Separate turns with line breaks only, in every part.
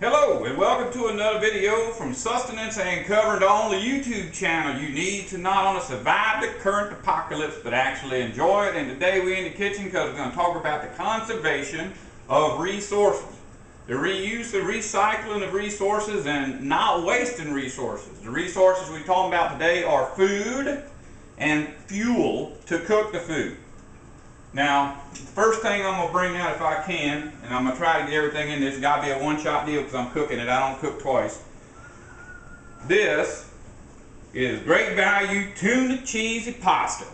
Hello and welcome to another video from Sustenance and Covering, the only YouTube channel you need to not only survive the current apocalypse but actually enjoy it. And today we're in the kitchen because we're going to talk about the conservation of resources. The reuse and recycling of resources and not wasting resources. The resources we're talking about today are food and fuel to cook the food. Now, the first thing I'm going to bring out if I can, and I'm going to try to get everything in this, it's got to be a one-shot deal because I'm cooking it, I don't cook twice. This is great value tuna cheesy pasta.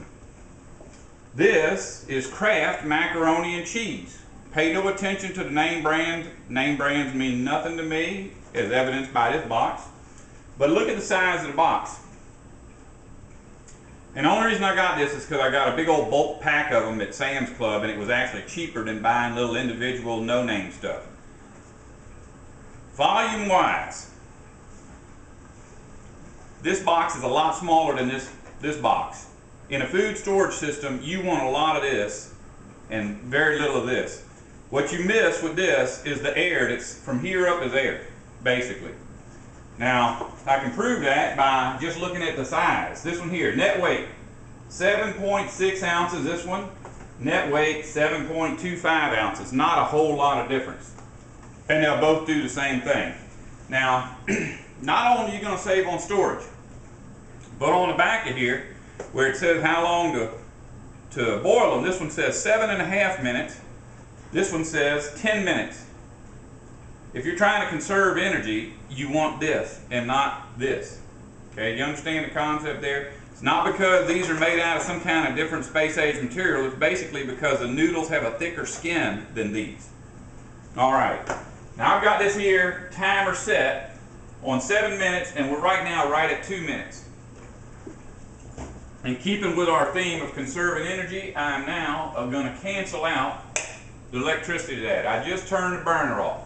This is Kraft macaroni and cheese. Pay no attention to the name brand. Name brands mean nothing to me, as evidenced by this box. But look at the size of the box. And the only reason I got this is because I got a big old bulk pack of them at Sam's Club, and it was actually cheaper than buying little individual no-name stuff. Volume-wise, this box is a lot smaller than this box. In a food storage system, you want a lot of this and very little of this. What you miss with this is the air. That's from here up is air, basically. Now, I can prove that by just looking at the size. This one here, net weight, 7.6 ounces. This one, net weight, 7.25 ounces. Not a whole lot of difference. And they'll both do the same thing. Now, not only are you going to save on storage, but on the back of here, where it says how long to boil them, this one says 7.5 minutes. This one says 10 minutes. If you're trying to conserve energy, you want this and not this. Okay, do you understand the concept there? It's not because these are made out of some kind of different space-age material. It's basically because the noodles have a thicker skin than these. All right, now I've got this here timer set on 7 minutes, and we're right now right at 2 minutes. And keeping with our theme of conserving energy, I'm now going to cancel out the electricity to that. I just turned the burner off.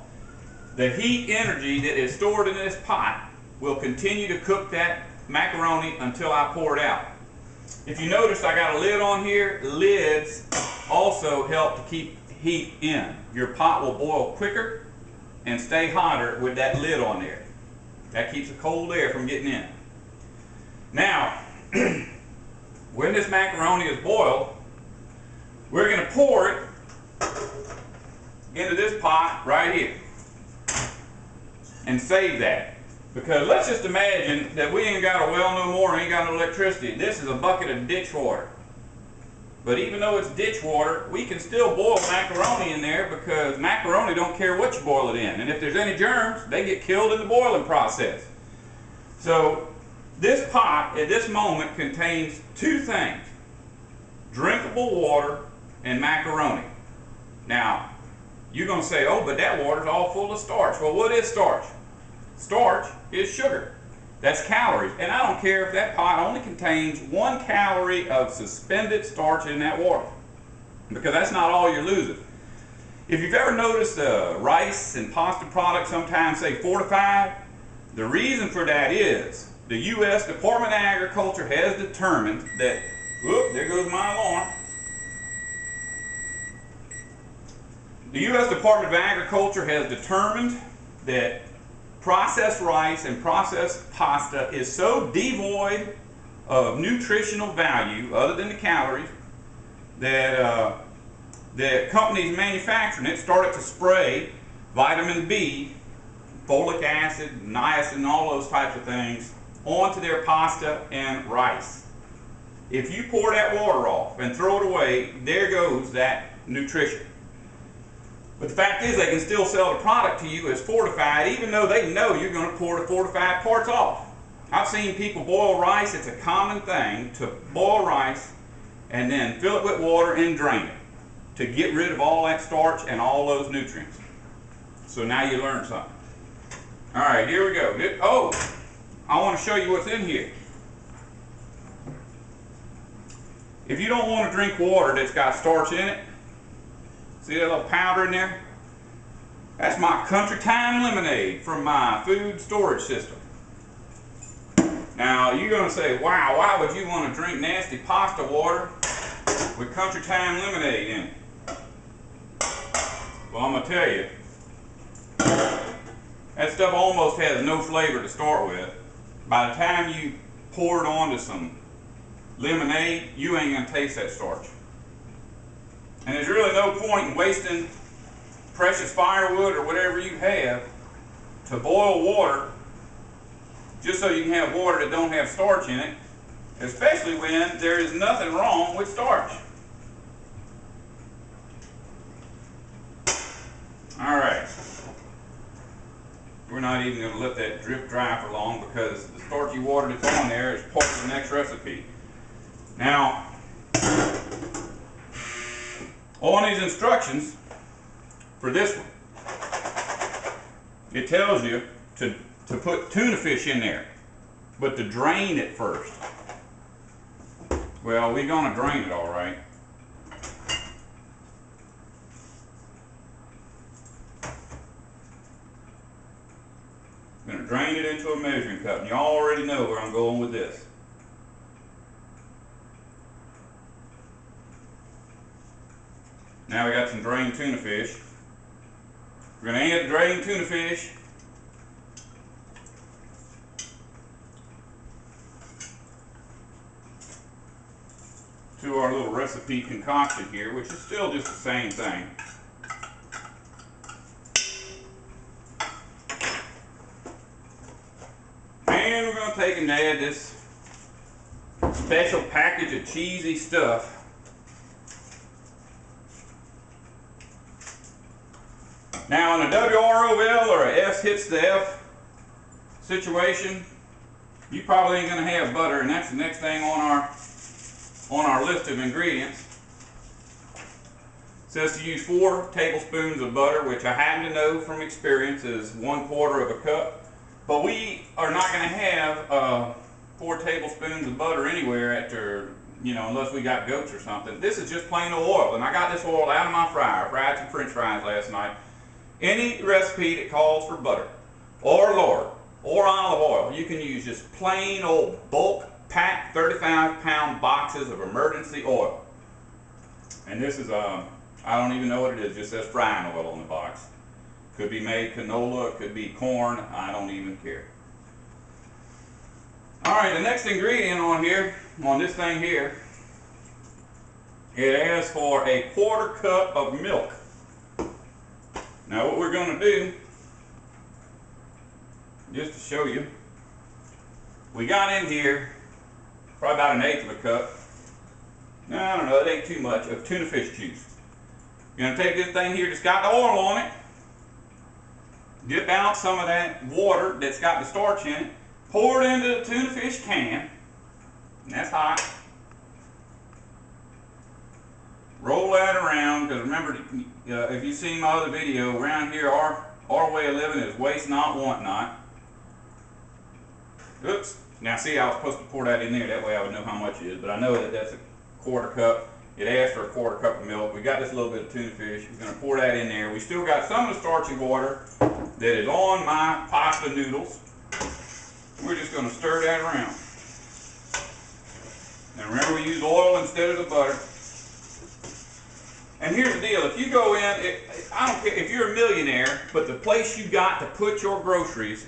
The heat energy that is stored in this pot will continue to cook that macaroni until I pour it out. If you notice, I got a lid on here. Lids also help to keep heat in. Your pot will boil quicker and stay hotter with that lid on there. That keeps the cold air from getting in. Now, when this macaroni is boiled, we're going to pour it into this pot right here and save that. Because let's just imagine that we ain't got a well no more, ain't got no electricity. This is a bucket of ditch water. But even though it's ditch water, we can still boil macaroni in there because macaroni don't care what you boil it in. And if there's any germs, they get killed in the boiling process. So this pot at this moment contains two things: drinkable water and macaroni. Now, you're going to say, oh, but that water's all full of starch. Well, what is starch? Starch is sugar. That's calories. And I don't care if that pot only contains 1 calorie of suspended starch in that water, because that's not all you're losing. If you've ever noticed rice and pasta products sometimes say fortified, the reason for that is the U.S. Department of Agriculture has determined that, whoop, there goes my alarm. The U.S. Department of Agriculture has determined that processed rice and processed pasta is so devoid of nutritional value, other than the calories, that the companies manufacturing it started to spray vitamin B, folic acid, niacin, all those types of things onto their pasta and rice. If you pour that water off and throw it away, there goes that nutrition. But the fact is, they can still sell the product to you as fortified, even though they know you're going to pour the fortified parts off. I've seen people boil rice. It's a common thing to boil rice and then fill it with water and drain it to get rid of all that starch and all those nutrients. So now you learned something. All right, here we go. Oh, I want to show you what's in here. If you don't want to drink water that's got starch in it, see that little powder in there? That's my Country Time lemonade from my food storage system. Now, you're going to say, wow, why would you want to drink nasty pasta water with Country Time lemonade in it? Well, I'm going to tell you. That stuff almost has no flavor to start with. By the time you pour it onto some lemonade, you ain't gonna taste that starch. And there's really no point in wasting precious firewood or whatever you have to boil water just so you can have water that don't have starch in it, especially when there is nothing wrong with starch. Alright, we're not even going to let that drip dry for long because the starchy water that's on there is part of the next recipe. Now, on these instructions for this one, it tells you to put tuna fish in there, but to drain it first. Well, we're going to drain it all right. I'm going to drain it into a measuring cup, and you already know where I'm going with this. Now we got some drained tuna fish. We're going to add the drained tuna fish to our little recipe concoction here, which is still just the same thing. And we're going to take and add this special package of cheesy stuff. Now in a WROL or a S hits the F situation, you probably ain't going to have butter, and that's the next thing on our list of ingredients. It says to use 4 tablespoons of butter, which I happen to know from experience is 1/4 of a cup. But we are not going to have 4 tablespoons of butter anywhere after, unless we got goats or something. This is just plain old oil, and I got this oil out of my fryer. I fried some French fries last night. Any recipe that calls for butter or lard or olive oil, you can use just plain old bulk packed 35-pound boxes of emergency oil. And this is, I don't even know what it is, just says frying oil on the box. Could be made canola, it could be corn, I don't even care. Alright, the next ingredient on here, on this thing here, it asks for a 1/4 cup of milk. Now what we're going to do, just to show you, we got in here probably about 1/8 of a cup, no, I don't know, it ain't too much, of tuna fish juice. You're going to take this thing here that's got the oil on it, dip out some of that water that's got the starch in it, pour it into the tuna fish can, and that's hot. Roll that around, because remember, if you've seen my other video, around here our way of living is waste not, want not. Oops. Now see, I was supposed to pour that in there, that way I would know how much it is, but I know that that's a 1/4 cup. It asked for a 1/4 cup of milk. We got this little bit of tuna fish. We're going to pour that in there. We still got some of the starchy water that is on my pasta noodles. We're just going to stir that around. Now remember, we use oil instead of the butter. And here's the deal, if you go in, I don't care if you're a millionaire, but the place you got to put your groceries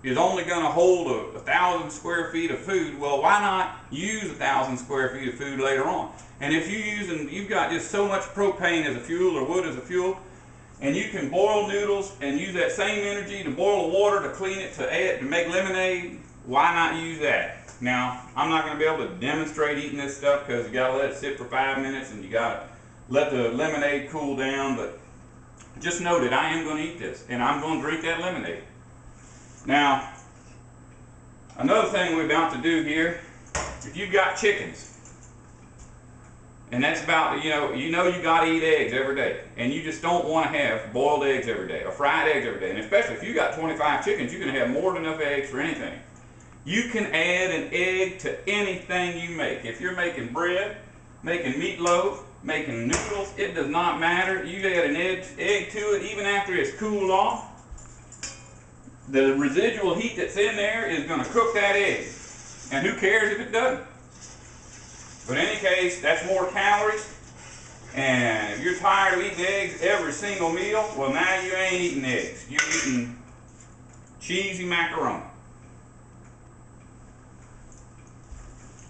is only going to hold 1,000 square feet of food, well, why not use 1,000 square feet of food later on? And if you've got just so much propane as a fuel or wood as a fuel, and you can boil noodles and use that same energy to boil the water, to clean it, to make lemonade, why not use that? Now, I'm not going to be able to demonstrate eating this stuff because you got to let it sit for 5 minutes and you got to let the lemonade cool down, but just know that I am going to eat this and I'm going to drink that lemonade. Now, another thing we're about to do here, if you've got chickens, and that's about, you got to eat eggs every day, and you just don't want to have boiled eggs every day or fried eggs every day, and especially if you got 25 chickens, you can have more than enough eggs for anything. You can add an egg to anything you make. If you're making bread, making meatloaf, making noodles, it does not matter. You add an egg to it even after it's cooled off. The residual heat that's in there is going to cook that egg. And who cares if it doesn't? But in any case, that's more calories. And if you're tired of eating eggs every single meal, well, now you ain't eating eggs. You're eating cheesy macaroni.